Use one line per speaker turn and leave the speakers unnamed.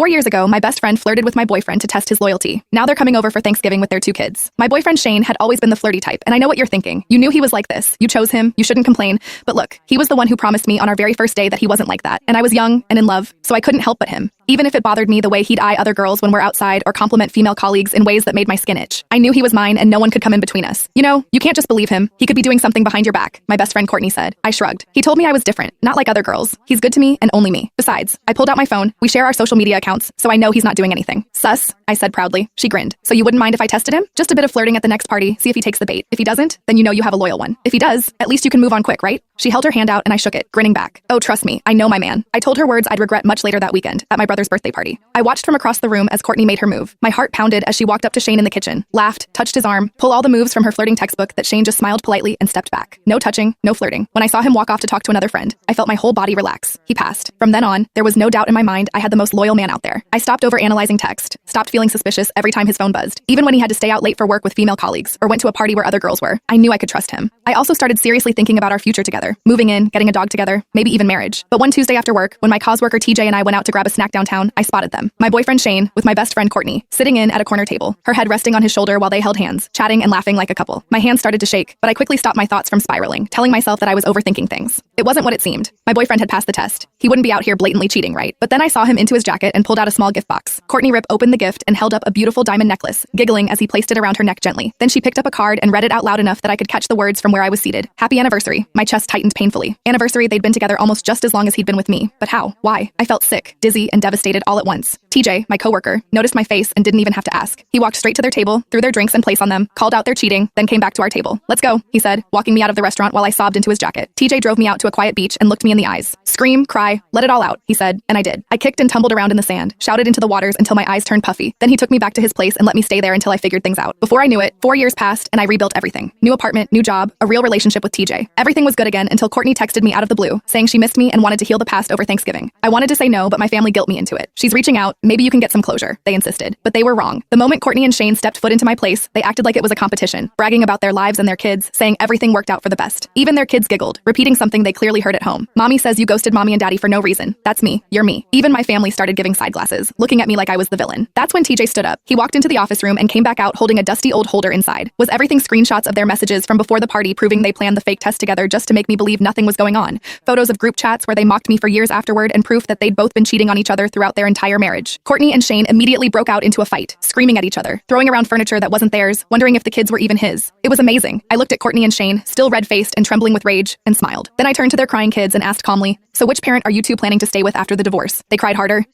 4 years ago, my best friend flirted with my boyfriend to test his loyalty. Now they're coming over for Thanksgiving with their 2 kids. My boyfriend Shane had always been the flirty type, and I know what you're thinking. You knew he was like this. You chose him. You shouldn't complain. But look, he was the one who promised me on our very first day that he wasn't like that. And I was young and in love, so I couldn't help but him. Even if it bothered me the way he'd eye other girls when we're outside or compliment female colleagues in ways that made my skin itch. I knew he was mine and no one could come in between us. You know, you can't just believe him. He could be doing something behind your back, my best friend Courtney said. I shrugged. He told me I was different, not like other girls. He's good to me and only me. Besides, I pulled out my phone. We share our social media accounts, so I know he's not doing anything. Sus, I said proudly. She grinned. So you wouldn't mind if I tested him? Just a bit of flirting at the next party, see if he takes the bait. If he doesn't, then you know you have a loyal one. If he does, at least you can move on quick, right? She held her hand out and I shook it, grinning back. Oh, trust me, I know my man. I told her words I'd regret much later that weekend, at my brother's birthday party. I watched from across the room as Courtney made her move. My heart pounded as she walked up to Shane in the kitchen, laughed, touched his arm, pulled all the moves from her flirting textbook that Shane just smiled politely and stepped back. No touching, no flirting. When I saw him walk off to talk to another friend, I felt my whole body relax. He passed. From then on, there was no doubt in my mind I had the most loyal man out there. I stopped overanalyzing text, stopped feeling suspicious every time his phone buzzed. Even when he had to stay out late for work with female colleagues, or went to a party where other girls were, I knew I could trust him. I also started seriously thinking about our future together, moving in, getting a dog together, maybe even marriage. But one Tuesday after work, when my cause worker TJ and I went out to grab a snack downtown, I spotted them. My boyfriend Shane, with my best friend Courtney, sitting in at a corner table, her head resting on his shoulder while they held hands, chatting and laughing like a couple. My hands started to shake, but I quickly stopped my thoughts from spiraling, telling myself that I was overthinking things. It wasn't what it seemed. My boyfriend had passed the test. He wouldn't be out here blatantly cheating, right? But then I saw him into his jacket and pulled out a small gift box. Courtney Rip opened the gift and held up a beautiful diamond necklace, giggling as he placed it around her neck gently. Then she picked up a card and read it out loud enough that I could catch the words from where I was seated. Happy anniversary. My chest tightened painfully. Anniversary, they'd been together almost just as long as he'd been with me. But how? Why? I felt sick, dizzy, and devastated all at once. TJ, my coworker, noticed my face and didn't even have to ask. He walked straight to their table, threw their drinks in place on them, called out their cheating, then came back to our table. Let's go, he said, walking me out of the restaurant while I sobbed into his jacket. TJ drove me out to a quiet beach and looked me in the eyes. Scream, cry, let it all out, he said, and I did. I kicked and tumbled around in the sand, shouted into the waters until my eyes turned puffy. Then he took me back to his place and let me stay there until I figured things out. Before I knew it, 4 years passed and I rebuilt everything. New apartment, new job, a real relationship with TJ. Everything was good again until Courtney texted me out of the blue, saying she missed me and wanted to heal the past over Thanksgiving. I wanted to say no, but my family guilt me into it. She's reaching out, maybe you can get some closure, they insisted. But they were wrong. The moment Courtney and Shane stepped foot into my place, they acted like it was a competition, bragging about their lives and their kids, saying everything worked out for the best. Even their kids giggled, repeating something they clearly heard at home. Mommy says you ghosted mommy and daddy for no reason. That's me. You're me. Even my family started giving side glasses, looking at me like I was the villain. That's when TJ stood up. He walked into the office room and came back out holding a dusty old holder inside. Was everything screenshots of their messages from before the party proving they planned the fake test together just to make me believe nothing was going on? Photos of group chats where they mocked me for years afterward and proof that they'd both been cheating on each other throughout their entire marriage. Courtney and Shane immediately broke out into a fight, screaming at each other, throwing around furniture that wasn't theirs, wondering if the kids were even his. It was amazing. I looked at Courtney and Shane, still red-faced and trembling with rage, and smiled. Then I turned to their crying kids and asked calmly, so which parent are you two planning to stay with after the divorce? They cried harder,